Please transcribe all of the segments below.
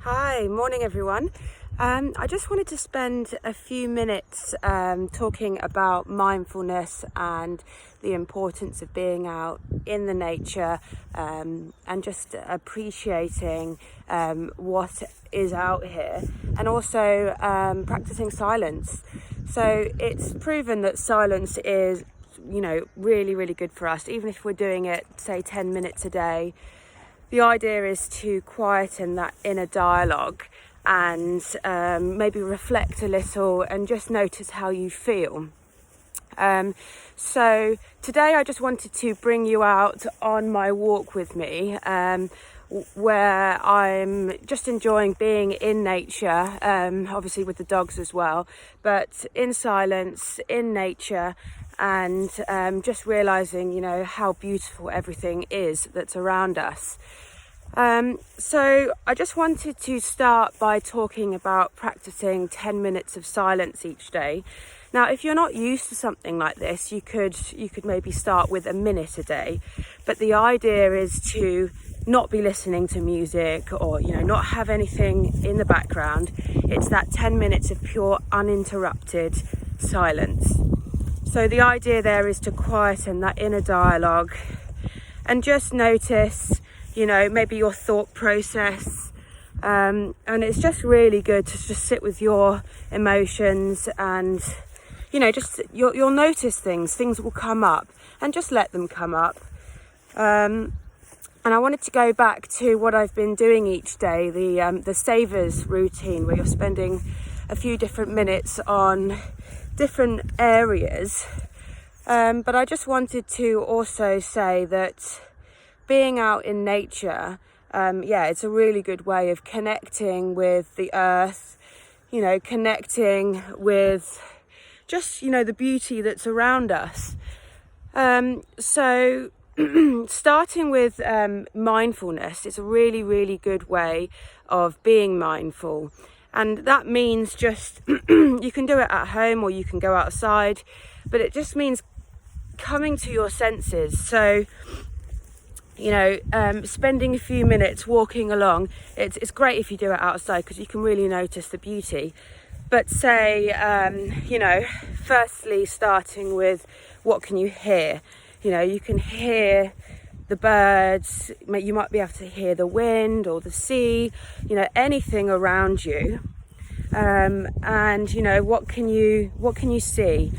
Hi, morning everyone. I just wanted to spend a few minutes talking about mindfulness and the importance of being out in the nature and just appreciating what is out here, and also practicing silence. So it's proven that silence is, really, really good for us, even if we're doing it, say, 10 minutes a day. The idea is to quieten that inner dialogue and maybe reflect a little and just notice how you feel. So today I just wanted to bring you out on my walk with me, where I'm just enjoying being in nature, obviously with the dogs as well, but in silence, in nature, and just realizing, how beautiful everything is that's around us. So I just wanted to start by talking about practicing 10 minutes of silence each day. Now, if you're not used to something like this, you could maybe start with a minute a day, but the idea is to not be listening to music or, not have anything in the background. It's that 10 minutes of pure uninterrupted silence. So the idea there is to quieten that inner dialogue and just notice, maybe your thought process. And it's just really good to just sit with your emotions and, you'll notice things will come up, and just let them come up. And I wanted to go back to what I've been doing each day, the savers routine, where you're spending a few different minutes on different areas. But I just wanted to also say that being out in nature, it's a really good way of connecting with the earth, connecting with just, the beauty that's around us. So starting with mindfulness is a really, really good way of being mindful. And that means just, you can do it at home or you can go outside, but it just means coming to your senses. So, spending a few minutes walking along, it's great if you do it outside because you can really notice the beauty. But say, firstly starting with what can you hear? You can hear the birds, you might be able to hear the wind or the sea, anything around you. And, what can you see?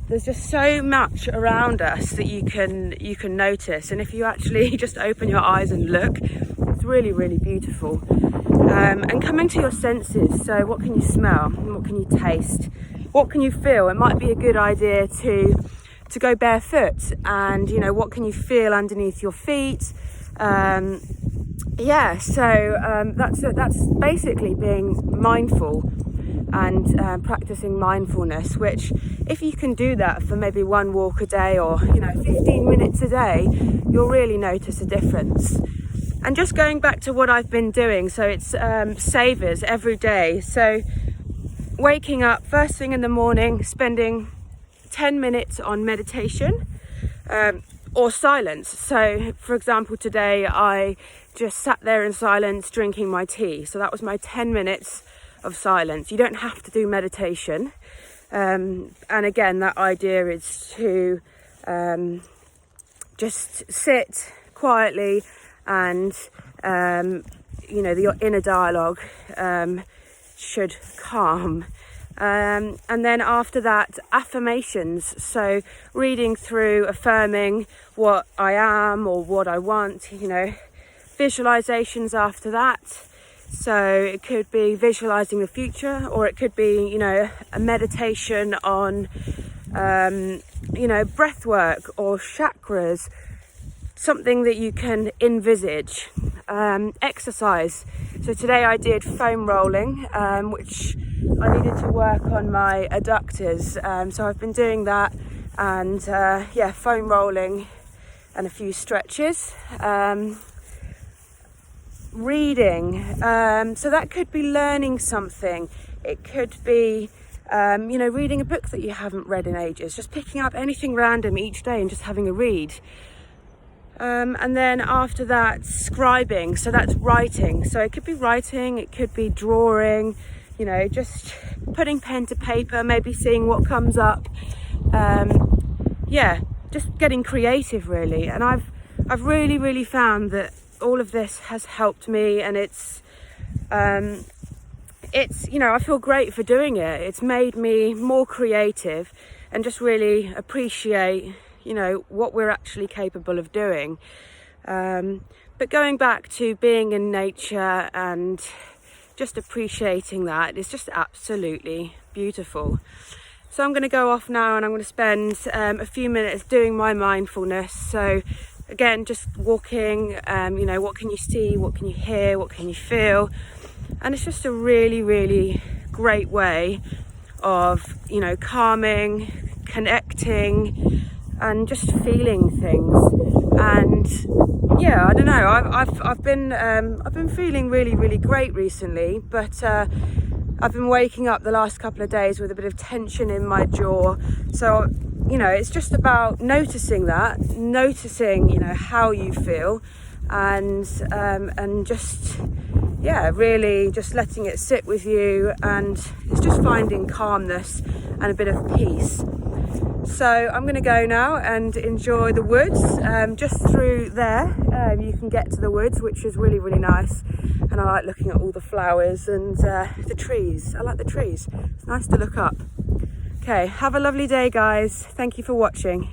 There's just so much around us that you can notice, and if you actually just open your eyes and look, it's really, really beautiful. And coming to your senses, so what can you smell? What can you taste? What can you feel? It might be a good idea to go barefoot, and what can you feel underneath your feet? That's basically being mindful and practicing mindfulness, which if you can do that for maybe one walk a day or 15 minutes a day, you'll really notice a difference. And just going back to what I've been doing, so it's savers every day. So waking up first thing in the morning, spending 10 minutes on meditation or silence. So for example, today I just sat there in silence drinking my tea, so that was my 10 minutes of silence. You don't have to do meditation, and again, that idea is to just sit quietly and your inner dialogue should calm. And then after that, affirmations, so reading through, affirming what I am or what I want, visualizations after that. So it could be visualizing the future, or it could be, a meditation on, breath work or chakras, something that you can envisage. Exercise. So today I did foam rolling, which I needed to work on my adductors. So I've been doing that, and foam rolling and a few stretches. Reading, so that could be learning something. It could be reading a book that you haven't read in ages, just picking up anything random each day and just having a read. And then after that, scribing, so that's writing. So it could be writing, it could be drawing, you know, just putting pen to paper, maybe seeing what comes up. Yeah, just getting creative really. And I've really found that all of this has helped me, and it's you know, I feel great for doing it. It's made me more creative and just really appreciate, you know, what we're actually capable of doing. But going back to being in nature and just appreciating that, it's just absolutely beautiful. So I'm going to go off now, and I'm going to spend a few minutes doing my mindfulness. So again, just walking, you know, what can you see, what can you hear, what can you feel? And it's just a really great way of, you know, calming, connecting, and just feeling things. And yeah, I don't know, I've been feeling really great recently, but I've been waking up the last couple of days with a bit of tension in my jaw. So, you know, it's just about noticing that, you know, how you feel, and just, yeah, really just letting it sit with you, and it's just finding calmness and a bit of peace. So I'm going to go now and enjoy the woods. Just through there, you can get to the woods, which is really nice. And I like looking at all the flowers and the trees. I like the trees. It's nice to look up. Okay, have a lovely day, guys. Thank you for watching.